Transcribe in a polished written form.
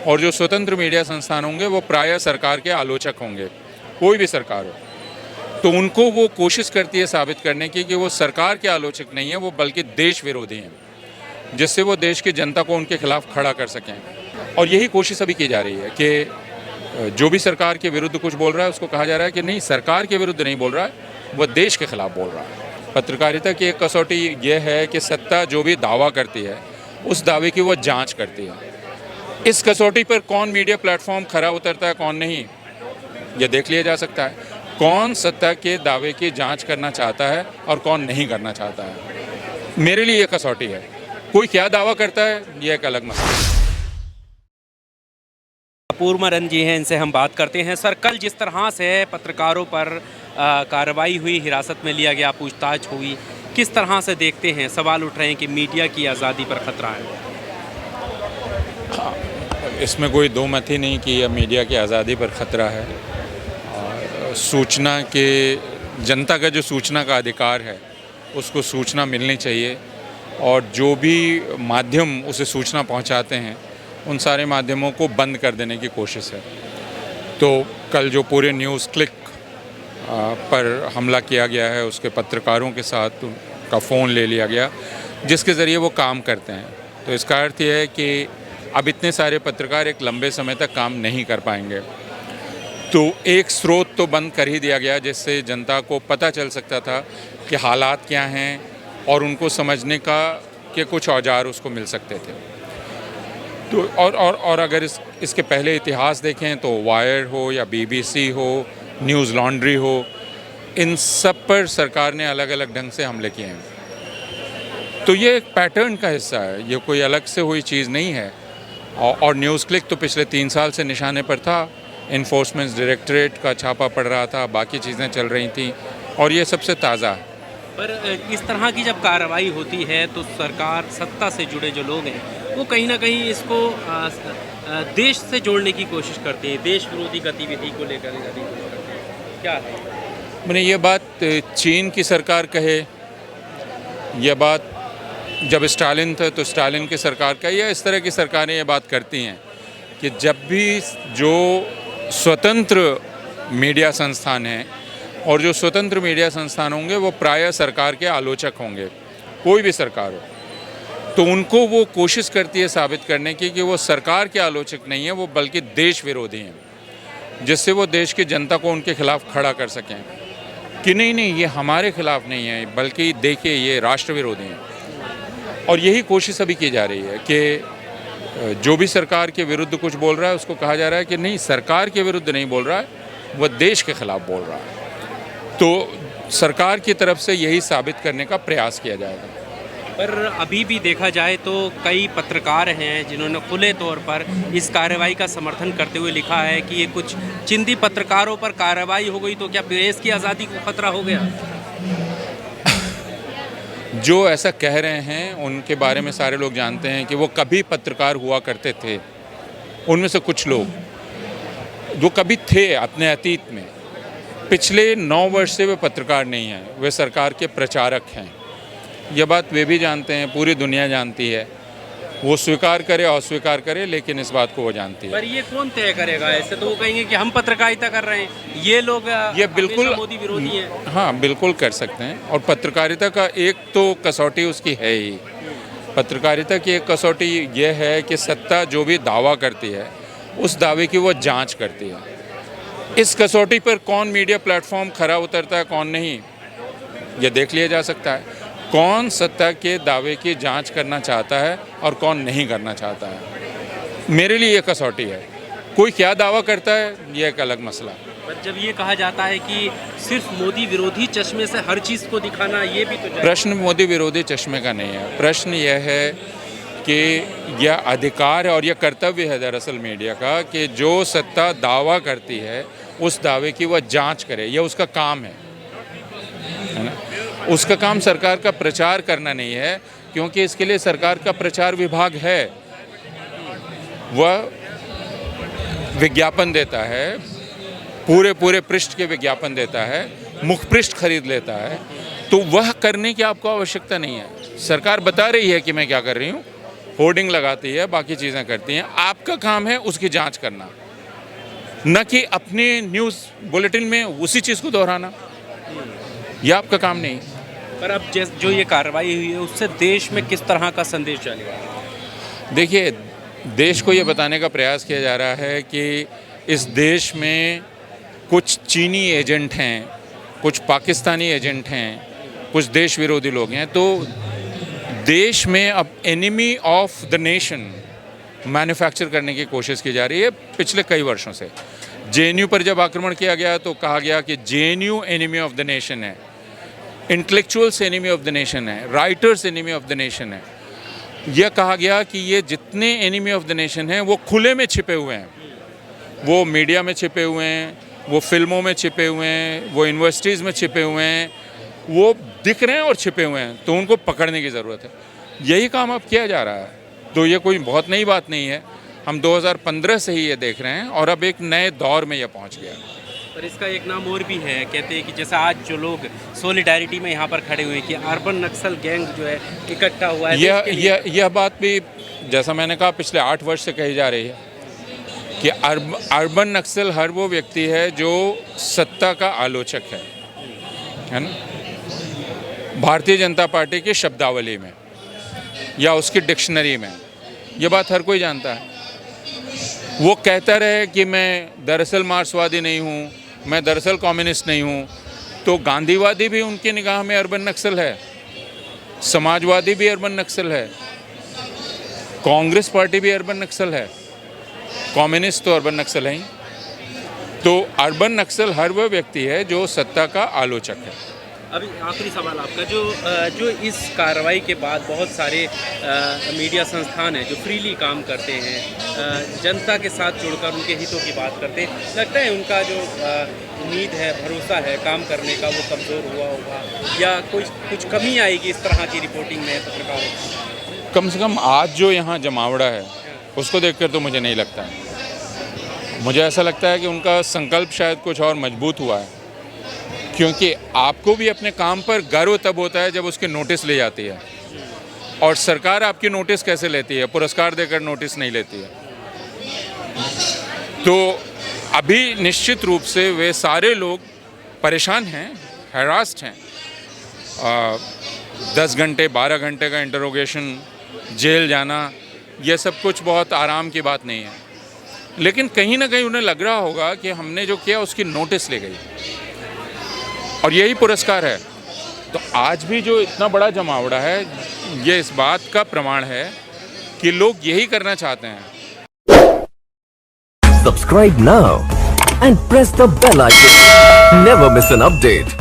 और जो स्वतंत्र मीडिया संस्थान होंगे वो प्रायः सरकार के आलोचक होंगे, कोई भी सरकार हो। तो उनको वो कोशिश करती है साबित करने की कि वो सरकार के आलोचक नहीं है, वो बल्कि देश विरोधी हैं, जिससे वो देश की जनता को उनके खिलाफ खड़ा कर सकें। और यही कोशिश अभी की जा रही है कि जो भी सरकार के विरुद्ध कुछ बोल रहा है उसको कहा जा रहा है कि नहीं, सरकार के विरुद्ध नहीं बोल रहा है, वह देश के खिलाफ बोल रहा है। पत्रकारिता की एक कसौटी ये है कि सत्ता जो भी दावा करती है उस दावे की वो जांच करती है। इस कसौटी पर कौन मीडिया प्लेटफॉर्म खरा उतरता है, कौन नहीं, ये देख लिया जा सकता है। कौन सत्ता के दावे की जांच करना चाहता है और कौन नहीं करना चाहता है, मेरे लिए ये कसौटी है। कोई क्या दावा करता है ये एक अलग मसला है। पूर्वमरन जी हैं, इनसे हम बात करते हैं। सर, कल जिस तरह से पत्रकारों पर कार्रवाई हुई, हिरासत में लिया गया, पूछताछ हुई, किस तरह से देखते हैं? सवाल उठ रहे हैं कि मीडिया की आज़ादी पर खतरा है। इसमें कोई दो मत ही नहीं कि यह मीडिया की आज़ादी पर ख़तरा है। और सूचना के, जनता का जो सूचना का अधिकार है उसको सूचना मिलनी चाहिए, और जो भी माध्यम उसे सूचना पहुंचाते हैं उन सारे माध्यमों को बंद कर देने की कोशिश है। तो कल जो पूरे न्यूज़ क्लिक पर हमला किया गया है, उसके पत्रकारों के साथ उनका फ़ोन ले लिया गया जिसके ज़रिए वो काम करते हैं, तो इसका अर्थ यह है कि अब इतने सारे पत्रकार एक लंबे समय तक काम नहीं कर पाएंगे। तो एक स्रोत तो बंद कर ही दिया गया जिससे जनता को पता चल सकता था कि हालात क्या हैं और उनको समझने का कि कुछ औजार उसको मिल सकते थे। तो और अगर इसके पहले इतिहास देखें तो वायर हो या BBC हो, न्यूज़ लॉन्ड्री हो, इन सब पर सरकार ने अलग अलग ढंग से हमले किए हैं। तो ये एक पैटर्न का हिस्सा है, ये कोई अलग से हुई चीज़ नहीं है। और न्यूज़ क्लिक तो पिछले 3 साल से निशाने पर था, इन्फोर्समेंट डायरेक्टरेट का छापा पड़ रहा था, बाकी चीज़ें चल रही थी, और ये सबसे ताज़ा है। पर इस तरह की जब कार्रवाई होती है तो सरकार, सत्ता से जुड़े जो लोग हैं, वो कहीं ना कहीं इसको देश से जोड़ने की कोशिश करते हैं, देश विरोधी गतिविधि को लेकर जाने की कोशिश करते हैं। क्या है मैंने ये बात चीन की सरकार कहे, यह बात जब स्टालिन था तो स्टालिन की सरकार का, या इस तरह की सरकारें ये बात करती हैं कि जब भी जो स्वतंत्र मीडिया संस्थान हैं और जो स्वतंत्र मीडिया संस्थान होंगे वो प्रायः सरकार के आलोचक होंगे, कोई भी सरकार हो। तो उनको वो कोशिश करती है साबित करने की कि वो सरकार के आलोचक नहीं है, वो बल्कि देश विरोधी हैं, जिससे वो देश की जनता को उनके खिलाफ खड़ा कर सकें कि नहीं नहीं, ये हमारे खिलाफ नहीं है, बल्कि देखिए ये राष्ट्र विरोधी हैं। और यही कोशिश अभी की जा रही है कि जो भी सरकार के विरुद्ध कुछ बोल रहा है उसको कहा जा रहा है कि नहीं, सरकार के विरुद्ध नहीं बोल रहा है, वह देश के खिलाफ बोल रहा है। तो सरकार की तरफ से यही साबित करने का प्रयास किया जाएगा। पर अभी भी देखा जाए तो कई पत्रकार हैं जिन्होंने खुले तौर पर इस कार्रवाई का समर्थन करते हुए लिखा है कि ये कुछ चिंदी पत्रकारों पर कार्रवाई हो गई तो क्या प्रेस की आज़ादी को खतरा हो गया? जो ऐसा कह रहे हैं उनके बारे में सारे लोग जानते हैं कि वो कभी पत्रकार हुआ करते थे। उनमें से कुछ लोग जो कभी थे अपने अतीत में, पिछले 9 वर्ष से वे पत्रकार नहीं हैं, वे सरकार के प्रचारक हैं। यह बात वे भी जानते हैं, पूरी दुनिया जानती है, वो स्वीकार करे अस्वीकार करे, लेकिन इस बात को वो जानती है। पर ये कौन तय करेगा? ऐसे तो वो कहेंगे कि हम पत्रकारिता कर रहे हैं, ये लोग ये बिल्कुल मोदी विरोधी हैं। हाँ, बिल्कुल कर सकते हैं। और पत्रकारिता का एक तो कसौटी उसकी है ही, पत्रकारिता की एक कसौटी ये है कि सत्ता जो भी दावा करती है उस दावे की वो जांच करती है। इस कसौटी पर कौन मीडिया प्लेटफॉर्म खरा उतरता है, कौन नहीं, ये देख लिया जा सकता है। कौन सत्ता के दावे की जांच करना चाहता है और कौन नहीं करना चाहता है, मेरे लिए ये कसौटी है। कोई क्या दावा करता है ये एक अलग मसला है। पर जब ये कहा जाता है कि सिर्फ मोदी विरोधी चश्मे से हर चीज़ को दिखाना, ये भी तो प्रश्न मोदी विरोधी चश्मे का नहीं है। प्रश्न यह है कि यह अधिकार है और यह कर्तव्य है दरअसल मीडिया का कि जो सत्ता दावा करती है उस दावे की वह जांच करे, यह उसका काम है ना। उसका काम सरकार का प्रचार करना नहीं है, क्योंकि इसके लिए सरकार का प्रचार विभाग है, वह विज्ञापन देता है, पूरे पृष्ठ के विज्ञापन देता है, मुख पृष्ठ खरीद लेता है। तो वह करने की आपको आवश्यकता नहीं है। सरकार बता रही है कि मैं क्या कर रही हूँ, होर्डिंग लगाती है, बाकी चीज़ें करती हैं। आपका काम है उसकी जांच करना, न कि अपने न्यूज़ बुलेटिन में उसी चीज़ को दोहराना। यह आपका काम नहीं। पर अब जो ये कार्रवाई हुई है उससे देश में किस तरह का संदेश जाएगा? देखिए, देश को ये बताने का प्रयास किया जा रहा है कि इस देश में कुछ चीनी एजेंट हैं, कुछ पाकिस्तानी एजेंट हैं, कुछ देश विरोधी लोग हैं। तो देश में अब enemy of the nation manufacture करने की कोशिश की जा रही है पिछले कई वर्षों से। जेएनयू पर जब आक्रमण किया गया तो कहा गया कि JNU enemy of the nation है, intellectuals enemy of the nation है, writers enemy of the nation है। यह कहा गया कि ये जितने एनिमी ऑफ द नेशन हैं वो खुले में छिपे हुए हैं, वो मीडिया में छिपे हुए हैं, वो फिल्मों में छिपे हुए हैं, वो यूनिवर्सिटीज़ में छिपे हुए हैं, वो दिख रहे हैं और छिपे हुए हैं। तो उनको पकड़ने की ज़रूरत है। यही काम अब किया जा रहा है। तो ये कोई बहुत नई बात नहीं है। हम 2015 से ही ये देख रहे हैं और अब एक नए दौर में ये पहुंच गया। पर इसका एक नाम और भी है, कहते हैं कि जैसा आज जो लोग सोलिडारिटी में यहाँ पर खड़े हुए हैं कि अर्बन नक्सल गैंग जो है इकट्ठा हुआ है। यह बात भी जैसा मैंने कहा पिछले 8 वर्ष से कही जा रही है कि अर्बन नक्सल हर वो व्यक्ति है जो सत्ता का आलोचक है ना, भारतीय जनता पार्टी की शब्दावली में या उसकी डिक्शनरी में। ये बात हर कोई जानता है। वो कहता रहे कि मैं दरअसल मार्क्सवादी नहीं हूँ, मैं दरअसल कम्युनिस्ट नहीं हूँ, तो गांधीवादी भी उनकी निगाह में अर्बन नक्सल है, समाजवादी भी अर्बन नक्सल है, कांग्रेस पार्टी भी अर्बन नक्सल है, कम्युनिस्ट तो अर्बन नक्सल है ही। तो अर्बन नक्सल हर वह व्यक्ति है जो सत्ता का आलोचक है। अभी आखिरी सवाल आपका, जो इस कार्रवाई के बाद बहुत सारे मीडिया संस्थान हैं जो फ्रीली काम करते हैं, जनता के साथ जुड़कर उनके हितों की बात करते हैं, लगता है उनका जो उम्मीद है, भरोसा है काम करने का, वो कमज़ोर हुआ होगा या कुछ कमी आएगी इस तरह की रिपोर्टिंग में पत्रकारों की? कम से कम आज जो यहाँ जमावड़ा है उसको देखकर तो मुझे नहीं लगता है। मुझे ऐसा लगता है कि उनका संकल्प शायद कुछ और मजबूत हुआ है, क्योंकि आपको भी अपने काम पर गर्व तब होता है जब उसकी नोटिस ली जाती है। और सरकार आपकी नोटिस कैसे लेती है? पुरस्कार देकर नोटिस नहीं लेती है। तो अभी निश्चित रूप से वे सारे लोग परेशान हैं, हैरास्ड हैं। 10 घंटे 12 घंटे का इंटरोगेशन, जेल जाना, यह सब कुछ बहुत आराम की बात नहीं है। लेकिन कहीं ना कहीं उन्हें लग रहा होगा कि हमने जो किया उसकी नोटिस ले गई और यही पुरस्कार है। तो आज भी जो इतना बड़ा जमावड़ा है, ये इस बात का प्रमाण है कि लोग यही करना चाहते हैं। Subscribe now and press the bell icon. Never miss an update.